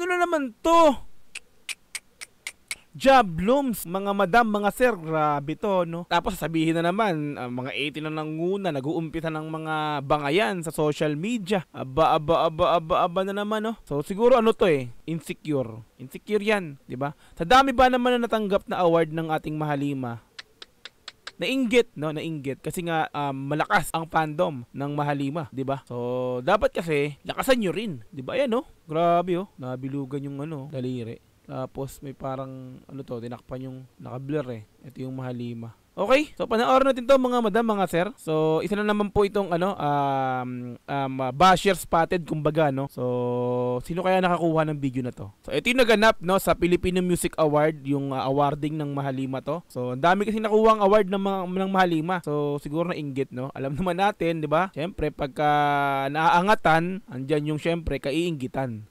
Ano na naman to? Jablooms, mga madam, mga sir, grabe to, no? Tapos sasabihin na naman, mga 80 na nanguna, nag-uumpisa ng mga bangayan sa social media. Aba na naman, no? So siguro ano to insecure. Insecure yan, di ba? Sa dami ba naman na natanggap na award ng ating Mahalima, nainggit, no? Nainggit kasi nga malakas ang fandom ng Mahalima, 'di ba? So dapat kasi lakasan niyo rin, 'di ba? Ayan, no? Grabe, oh. Nabilugan yung daliri. Tapos may parang tinakpan yung naka-blur. Ito yung Mahalima. Okay, so panoorin natin to mga madam, mga sir. So isa na naman po itong basher spotted kumbaga, no. So sino kaya nakakuha ng video na to? So ito yung naganap, no, sa Filipino Music Award, yung awarding ng Mahalima to. So ang dami kasi nakuha ang award ng Mahalima. So siguro nainggit, no. Alam naman natin, 'di ba? Syempre pagka naaangatan, andyan yung syempre kaiinggitan.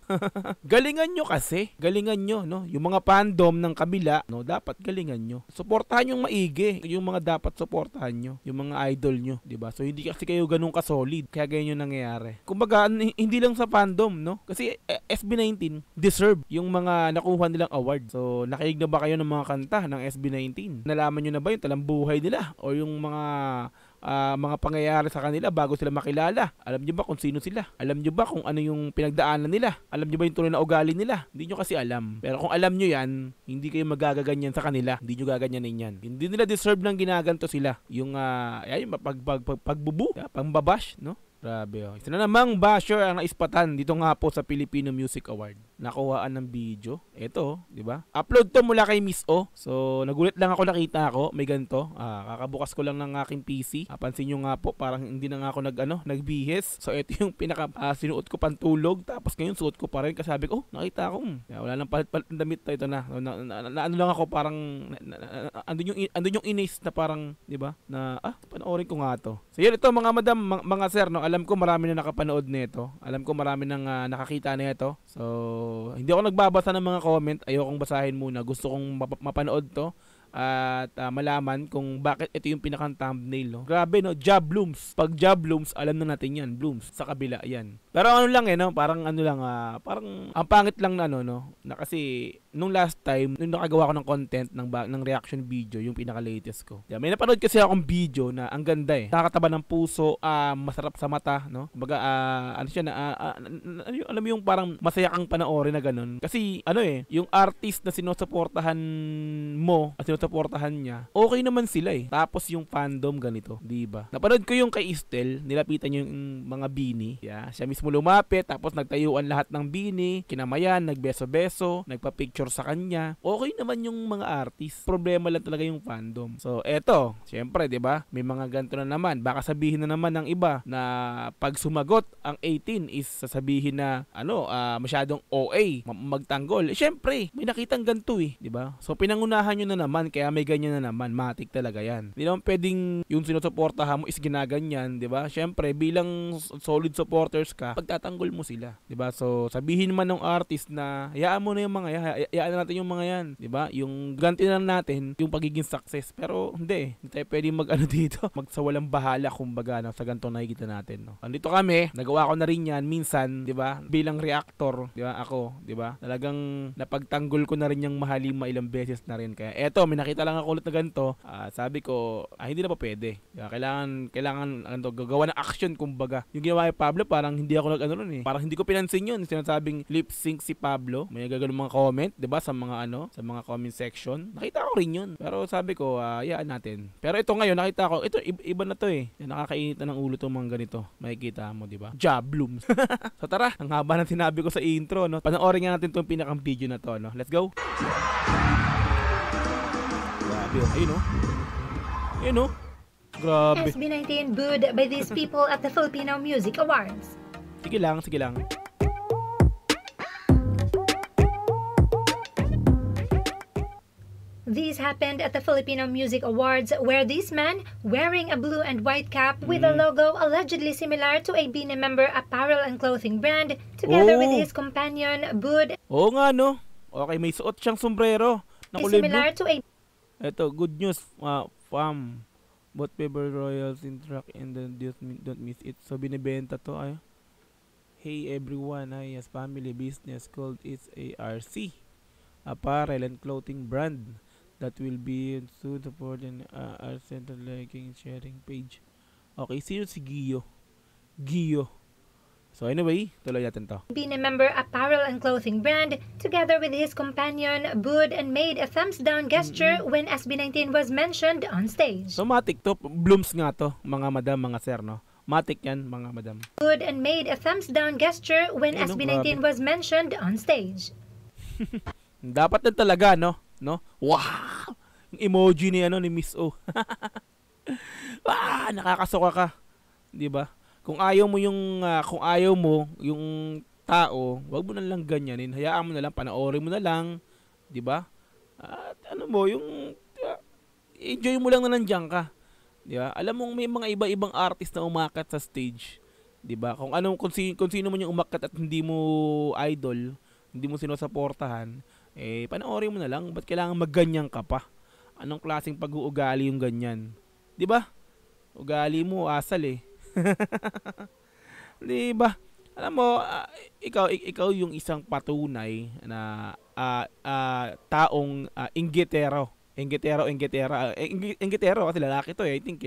Galingan nyo kasi, galingan nyo, no. Yung mga fandom ng kabila, no, dapat galingan nyo. Suportahan yung maigi. Yung mga dapat suportahan nyo, yung mga idol nyo, diba? So hindi kasi kayo ganun ka-solid, kaya ganyan yung nangyayari. Kumbaga, hindi lang sa fandom, no? Kasi SB19 deserve yung mga nakuha nilang award. So nakinig na ba kayo ng mga kanta ng SB19? Nalaman nyo na ba yung talambuhay nila o yung mga pangyayari sa kanila bago sila makilala? Alam nyo ba kung sino sila? Alam nyo ba kung ano yung pinagdaanan nila? Alam nyo ba yung tunay na ugali nila? Hindi nyo kasi alam. Pero kung alam nyo yan, hindi kayo magagaganyan sa kanila. Hindi nyo gaganyanin yan. Hindi nila deserve ng ginaganto sila. Yung pagbubu, pangbabash, no? Grabe, oh. Isa na namang basher ang naispatan dito nga po sa Filipino Music Award. Nakuhaan ng video. Ito, di ba? Upload to mula kay Miss O. So, nagulat lang ako, nakita ako. May ganito. Kakabukas ko lang ng aking PC. Pansin nyo nga po, parang hindi na nga ako nagbihis. So, ito yung sinuot ko pantulog. Tapos ngayon, suot ko pa rin. Kasi sabi ko, nakita ko. Wala nang palit-palit ng damit. Ito na. Ano lang ako, parang, andun yung inis na parang, di ba? Na, panoorin ko nga to. So, yun, ito mga madam, mga sir, no? Alam ko marami na nakapanood nito. Alam ko marami nang nakakita nito. So, hindi ako nagbabasa ng mga comment. Ayokong basahin muna. Gusto kong mapanood to at malaman kung bakit ito yung pinakang thumbnail, no? Grabe, no? Jablooms. Pag Jablooms, alam na natin yan. Blooms. Sa kabila, yan. Pero ano lang no? Parang parang ang pangit lang na no? Na kasi nung last time, nung nakagawa ko ng content ng reaction video, yung pinaka-latest ko. Yeah, may napanood kasi akong video na ang ganda nakakataba ng puso, masarap sa mata, no? Kumbaga, ano siya alam mo yung parang masaya kang panoorin na ganun. Kasi, yung artist na sinusuportahan mo, at sinusuportahan niya, okay naman sila Tapos yung fandom ganito, diba? Napanood ko yung kay Estel, nilapitan yung mga bini. Yeah, siya mismo lumapit, tapos nagtayuan lahat ng bini, kinamayan, nagbeso-beso, nagpa-picture sa kanya. Okay naman yung mga artist. Problema lang talaga yung fandom. So, eto, syempre, diba? May mga ganito na naman. Baka sabihin na naman ng iba na pag sumagot ang 18 is sasabihin na, masyadong OA, magtanggol. Syempre, may nakitang ganito diba? So, pinangunahan nyo na naman, kaya may ganyan na naman. Matik talaga yan. Hindi naman pwedeng yung sinusuportahan mo is ginaganyan, diba? Syempre, bilang solid supporters ka, pagtatanggol mo sila, diba? So, sabihin man ng artist na, hayaan mo na yung mga yan, hayaan natin yung mga yan, diba? Yung ganti na natin, yung pagiging success. Pero, hindi tayo pwedeng dito, magsawalang bahala, kumbaga, sa ganitong nakikita natin, no? Andito kami, nagawa ko na rin yan, minsan, diba? Bilang reactor, diba? Ako, diba? Talagang napagtanggol ko na rin yung Mahalima ilang beses na rin. Kaya, eto, may nakita lang ako ulit na ganito, sabi ko, hindi na pa pwede. Diba? Kailangan gagawa ng action, kumbaga. Yung ginawa ni Pablo, parang hindi ako parang hindi ko pinansin yun. Sinasabing lip sync si Pablo. May gagawin mga comment, 'di ba, sa mga comment section. Nakita ko rin yun. Pero sabi ko, hayaan natin. Pero ito ngayon, nakita ko, ito iba na to Nakakainit na ng ulo tong mga ganito. Makikita mo, 'di ba? Jablooms. So tara, ang haba ng sinabi ko sa intro, no. Panoorin nga natin tong pinakang video na to, no. Let's go. Grabe, ayun, grabe. SB19 booed by these people at the Filipino Music Awards. Sige lang. This happened at the Filipino Music Awards where this man, wearing a blue and white cap with a logo allegedly similar to a Bini member apparel and clothing brand, together with his companion, booed. Oo nga, no? Okay, may suot siyang sombrero na kulay blue. Similar to a... Ito, good news, fam. Both paper royals in track and don't miss it. So, binibenta to, Hey everyone, I has family business called It's ARC, apparel and clothing brand that will be soon supporting our center liking sharing page. Okay, sino si Gio? Gio. So anyway, tuloy natin to. Bine member apparel and clothing brand, together with his companion, booed and made a thumbs down gesture when SB19 was mentioned on stage. So matik to, blooms nga to, mga madam, mga sir, no? Matik yan, mga madam. Booed and made a thumbs down gesture when Ayun, SB19 grabe. was mentioned on stage. Dapat na talaga, no? No? Wow! Yung emoji ni ano ni Miss O. Nakakasuka ka. 'Di ba? Kung ayaw mo yung tao, wag mo na lang ganyanin. Hayaan mo na lang, panoorin mo na lang, 'di ba? At ano mo, yung enjoy mo lang na nandiyan ka. 'Di ba? Alam mo may mga iba-ibang artist na umakyat sa stage, 'di ba? Kung sino man yung umakyat at hindi mo idol, hindi mo sinusuportahan, panoorin mo na lang. Ba't kailangan magganyan ka pa? Anong klaseng pag-uugali yung ganyan? 'Di ba? Ugali mo asal eh. 'Di ba? Alam mo, ikaw yung isang patunay na taong inggitero. Inggitero kasi lalaki to eh. I think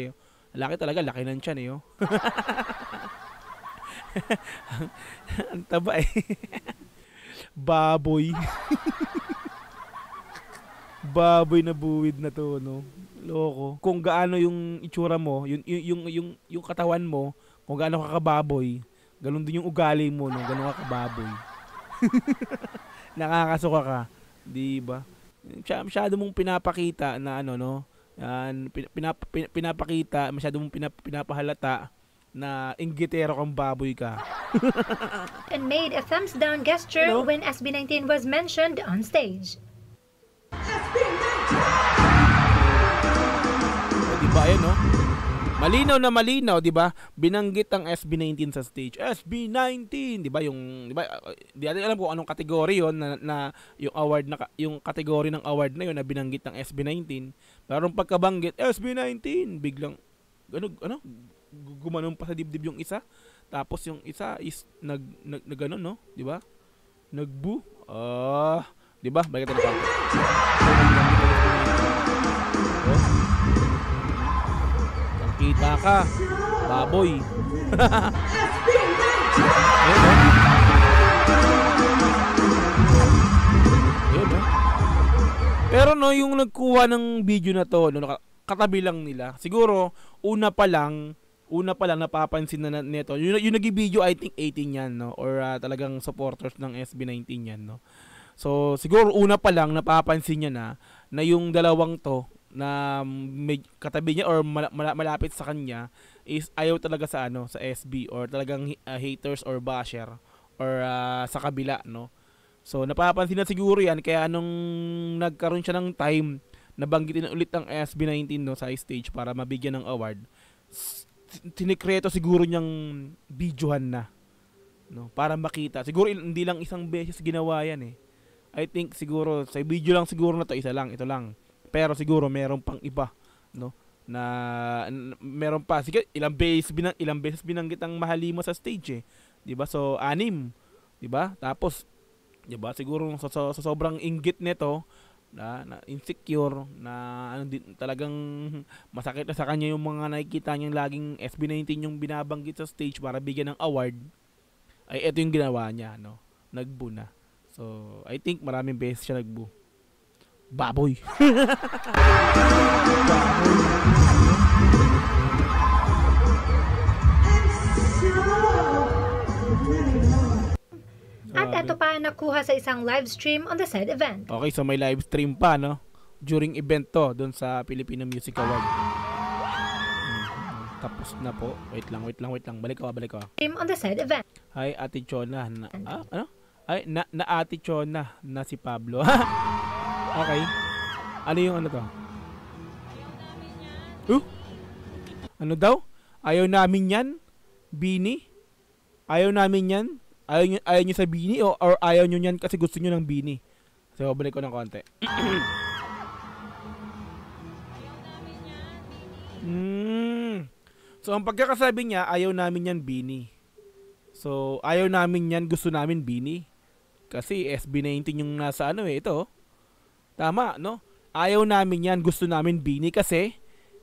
lalaki talaga, laki ng tiyan eh. Oh. Ang taba eh. Baboy. Baboy na buwid na to, no? Loko. Kung gaano yung itsura mo, yung katawan mo, kung gaano ka kababoy, ganun din yung ugali mo, no? Ganun ka kababoy. Nakakasuka ka, 'di ba? Masyado mong pinapakita na ano, no? Yan, pinapakita, masyado mong pinapahalata na inggitero kang baboy ka. And made a thumbs down gesture when SB19 was mentioned on stage. O, diba, ayun, no? Malinaw na malinaw, 'di ba? Binanggit ang SB19 sa stage. SB19, 'di ba? Di ba? Di natin alam kung anong kategory 'yon na yung award na yung kategory ng award na 'yon na binanggit ng SB19. Pero nung pagkabanggit SB19, biglang gumanon pa sa dibdib yung isa. Tapos yung isa is nag ano, no? 'Di ba? Nagbu. 'Di ba? Balik natin pa. Kita ka, baboy. Ayun, no? Pero no, yung nagkuha ng video na to, no, katabi lang nila. Siguro, una pa lang napapansin na nito. Yung nag-video, I think 18 yan, no? Or talagang supporters ng SB19 yan, no? So, siguro una pa lang napapansin niya na yung dalawang to na may katabi niya or malapit sa kanya is ayaw talaga sa sa SB or talagang haters or basher or sa kabila, no? So napapansin na siguro yan kaya nung nagkaroon siya ng time nabanggitin ulit ang SB19, no, sa stage para mabigyan ng award. Tinikreto siguro niyang videohan na, no, para makita. Siguro hindi lang isang beses ginawa yan eh. I think siguro sa video lang siguro na to, ito lang. Pero siguro meron pang iba, no? Na meron pa. Sige, ilang beses binanggit ang Mahalima sa stage eh. 'Di ba? So 6, 'di ba? Tapos 'di ba? Siguro sa sobrang inggit nito na insecure na talagang masakit na sa kanya yung mga nakikita niyang laging SB19 yung binabanggit sa stage para bigyan ng award. Ay ito yung ginawa niya, no? Nagbu na. So, I think maraming beses siya nagbu. Baboy. At ito pa nakuha sa isang live stream on the said event. Okay, so may live stream pa, no? During event to, doon sa Filipino Music Award. Tapos na po. Wait lang. Balik ko. Stream on the said event. Hi, Ate Chona. Ano? Ay, na Ate Chona na si Pablo. Okay. Ano yung ano to? Ano daw? Ayaw namin yan? Bini? Ayaw namin yan? Ayaw nyo sa Bini? Or ayaw nyo yan kasi gusto nyo ng Bini? So, balik ko ng konti. So, ang pagkakasabi niya, ayaw namin yan Bini. So, ayaw namin yan, gusto namin Bini. Kasi SB19 yung nasa ano ito. Tama, no? Ayaw namin yan, gusto namin Bini kasi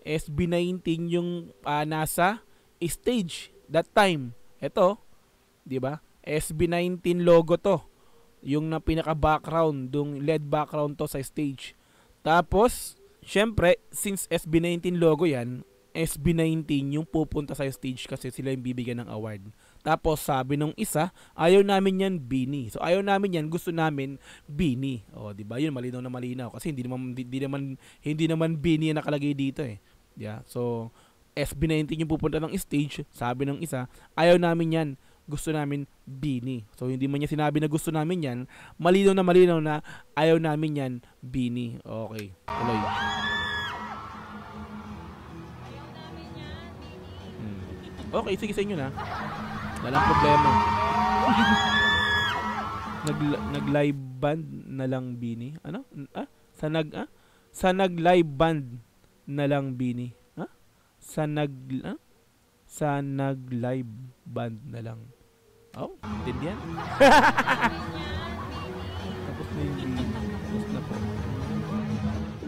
SB19 yung nasa stage that time. Ito, 'di ba? SB19 logo to. Yung na pinaka background, yung LED background to sa stage. Tapos, syempre, since SB19 logo yan, SB19 yung pupunta sa stage kasi sila yung bibigyan ng award. Tapos sabi nung isa, ayaw namin yan Bini. So ayaw namin yan, gusto namin Bini. Oh, 'di ba? Yun malinaw na malinaw kasi hindi naman Bini ang nakalagay dito eh. Yeah. So SB19 yung pupunta ng stage, sabi nung isa, ayaw namin yan, gusto namin Bini. So hindi man niya sinabi na gusto namin yan, malinaw na ayaw namin yan Bini. Okay. Tuloy. Okay, sige sa inyo na. Walang problema. Nag-live band na lang Bini. Ano? Sa nag-live band na lang Bini. Ha? Sa nag-live band na lang. Oh, intindihan. Tapos na yung Bini. Tapos na po.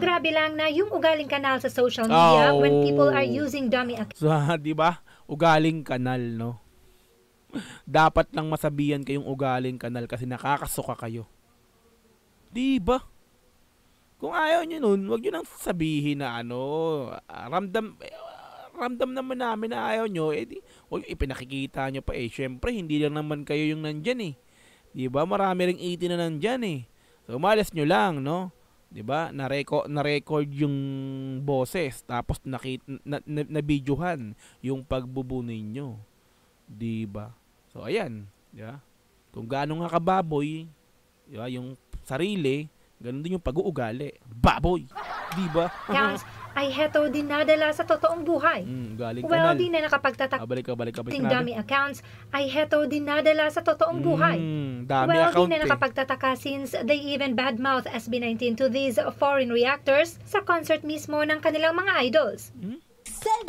Grabe lang na yung ugaling kanal sa social media when people are using dummy accounts. So, di ba? Ugaling kanal, no? Dapat lang masabihan kayong ugaling kanal kasi nakakasuka kayo. Di ba? Kung ayaw nyo nun, wag nyo nang sabihin na ramdam naman namin na ayaw nyo, wag ipinakikita nyo pa syempre, hindi lang naman kayo yung nandyan eh. Di ba? Marami ring 80 na nandyan eh. So, umalis nyo lang, no? 'Di ba? Na-record yung boses tapos na-videohan yung pagbubu ninyo. 'Di ba? So ayan, 'di ba? Kung gaano nga kababoy, 'di ba, yung sarili, ganun din yung pag-uugali. Baboy, 'di ba? Accounts ay heto dinadala sa totoong buhay. Galing Well, kanal. di na nakapagtatak Balik ka. Ting dummy accounts ay heto dinadala sa totoong buhay. Dami Well, account di na nakapagtataka since they even badmouth SB19 to these foreign reactors sa concert mismo ng kanilang mga idols.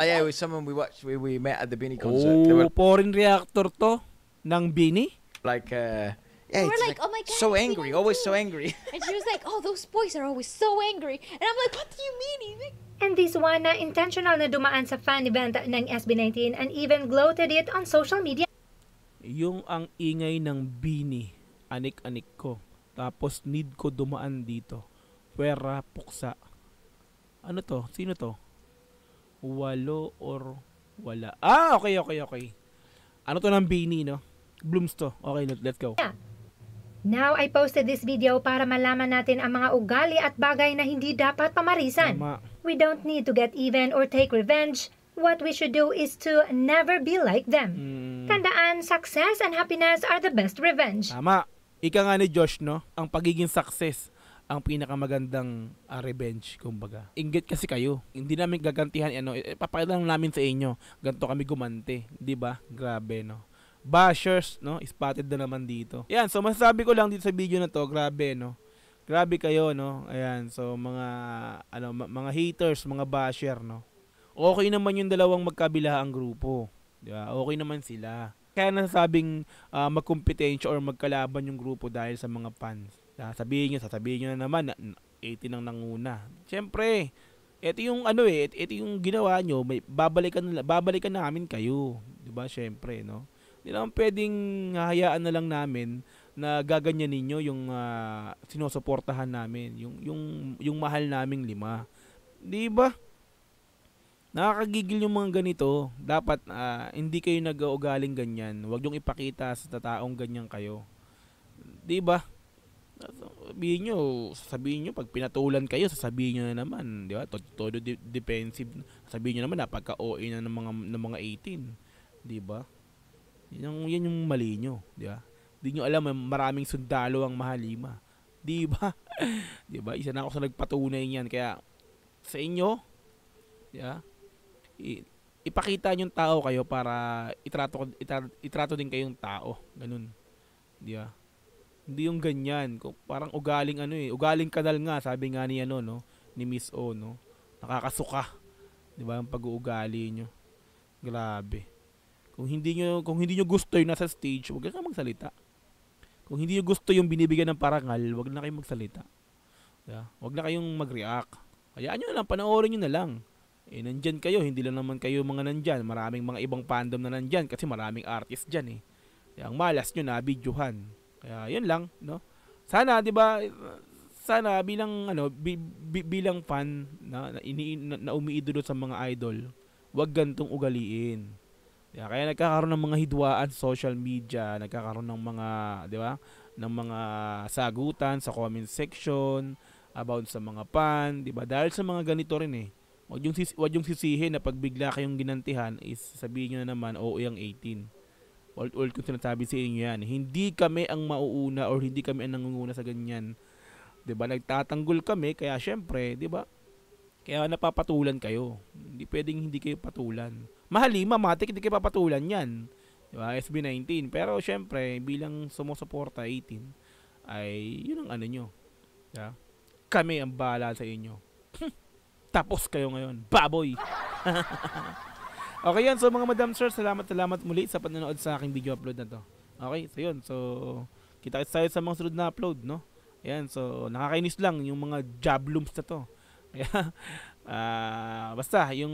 Oh, yeah, with someone we watched, we met at the Beanie concert. They were foreign reactor to ng Bini? like, yeah, We're it's like, oh my God, so it's angry, Beanie always too. so angry. And she was like, oh, those boys are always so angry. And I'm like, what do you mean? He's like, And this one na intentional na dumaan sa fan event ng SB19 and even gloated it on social media. Yung ang ingay ng Bini, anik-anik ko. Tapos need ko dumaan dito. Pwera puksa. Ano to? Sino to? Walo or wala? Okay. Ano to ng Bini, no? Blooms to. Okay, let's go. Now, I posted this video para malaman natin ang mga ugali at bagay na hindi dapat pamarisan. Tama. We don't need to get even or take revenge. What we should do is to never be like them. Tandaan, success and happiness are the best revenge. Tama. Ika nga ni Josh, no? Ang pagiging success ang pinakamagandang revenge, kumbaga. Inggit kasi kayo. Hindi namin gagantihan, papakita lang namin sa inyo. Ganto kami gumante. Di ba? Grabe, no? Bashers, no? Spotted na naman dito. Yan, so masasabi ko lang dito sa video na to, grabe, no? Grabe kayo, no? Ayan, so mga haters, mga basher, no? Okay naman yung dalawang magkabilaang grupo. Di ba? Okay naman sila. Kaya nasasabing magkompetensya or magkalaban yung grupo dahil sa mga fans. Sasabihin nyo na naman na 80 nang nanguna. Siyempre, ito yung ito yung ginawa nyo, babalikan namin kayo. 'Di ba? Siyempre, no? Hindi naman pwedeng hahayaan na lang namin na gaganyan ninyo yung sinusuportahan namin, yung mahal naming 5. 'Di ba? Nakakagigil yung mga ganito. Dapat hindi kayo nag-uugaling ganyan. Huwag yung ipakita sa taong ganyan kayo. 'Di ba? Sabihin nyo pag pinatulan kayo, sasabihin nyo na naman, 'di ba? Todo defensive. Sabihin nyo naman napaka-OA na ng mga 18, 'di ba? Yan yung mali nyo, 'di ba? Hindi nyo alam maraming sundalo ang mahalima. 'Di ba? 'Di ba? Isa na ako sa nagpatunay niyan, kaya sa inyo, 'di ba? Ipakita yung tao kayo para itrato din kayong tao, ganun. 'Di ba? Hindi yung ganyan, parang ugaling ugaling kanal nga, sabi nga ni no, ni Miss O, no. Nakakasuka. 'Di ba? Ang pag-uugali nyo. Grabe. Kung hindi nyo gusto yung nasa stage, wag na kayong magsalita. Kung hindi nyo gusto yung binibigyan ng parangal, wag na kayong magsalita. Yeah? Wag na kayong mag-react. Hayaan nyo na lang, panoorin nyo na lang. Nandyan kayo, hindi lang naman kayo mga nandyan. Maraming mga ibang fandom na nandyan kasi maraming artist dyan Kaya ang malas nyo na videohan. Kaya yun lang, no? Sana, 'di ba? Sana bilang bilang fan na umiidolo sa mga idol, wag gantong ugaliin. Kaya nagkakaroon ng mga hidwaan sa social media, nagkakaroon ng mga, 'di ba? Ng mga sagutan sa comment section about sa mga fan, 'di ba? Dahil sa mga ganito rin Wag yung sisihin na pag bigla kayong ginantihan is sabihin niyo na naman ang 18. All kung sinasabi sa inyo yan. Hindi kami ang mauuna or hindi kami ang nangunguna sa ganyan. 'Di ba? Nagtatanggol kami kaya syempre, 'di ba? Kaya napapatulan kayo. Hindi pwedeng hindi kayo patulan. Mahalima, matik hindi kayo papatulan 'yan. 'Di ba? SB19. Pero syempre, bilang sumusuporta 18 ay 'yun ang ano nyo. Yeah? Kami ang bahala sa inyo. Tapos kayo ngayon. Baboy. Okay yan. So mga madam sir, salamat muli sa panonood sa aking video upload na to. Okay, so yun. So, kita-kits tayo sa mga sunod na upload, no? Ayan, so nakakainis lang yung mga joblooms na to. Kaya, basta, yung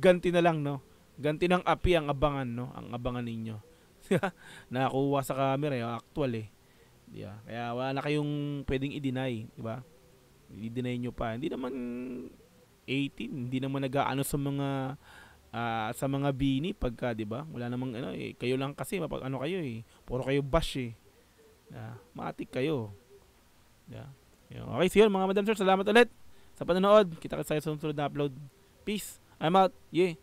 ganti na lang, no? Ganti ng api ang abangan, no? Ang abangan ninyo. Nakakuha sa camera, yung actual Yeah. Kaya wala na kayong pwedeng i-deny, di ba? I-deny nyo pa. Hindi naman 18, hindi naman nag-aano sa mga bini pagka, 'di ba? Wala namang kayo lang kasi kayo puro kayo bash matik kayo. Yeah. Okay, so yun mga madam sir, salamat ulit sa panonood. Kita-kits tayo sa sunod na upload. Peace. I'm out. Yeah.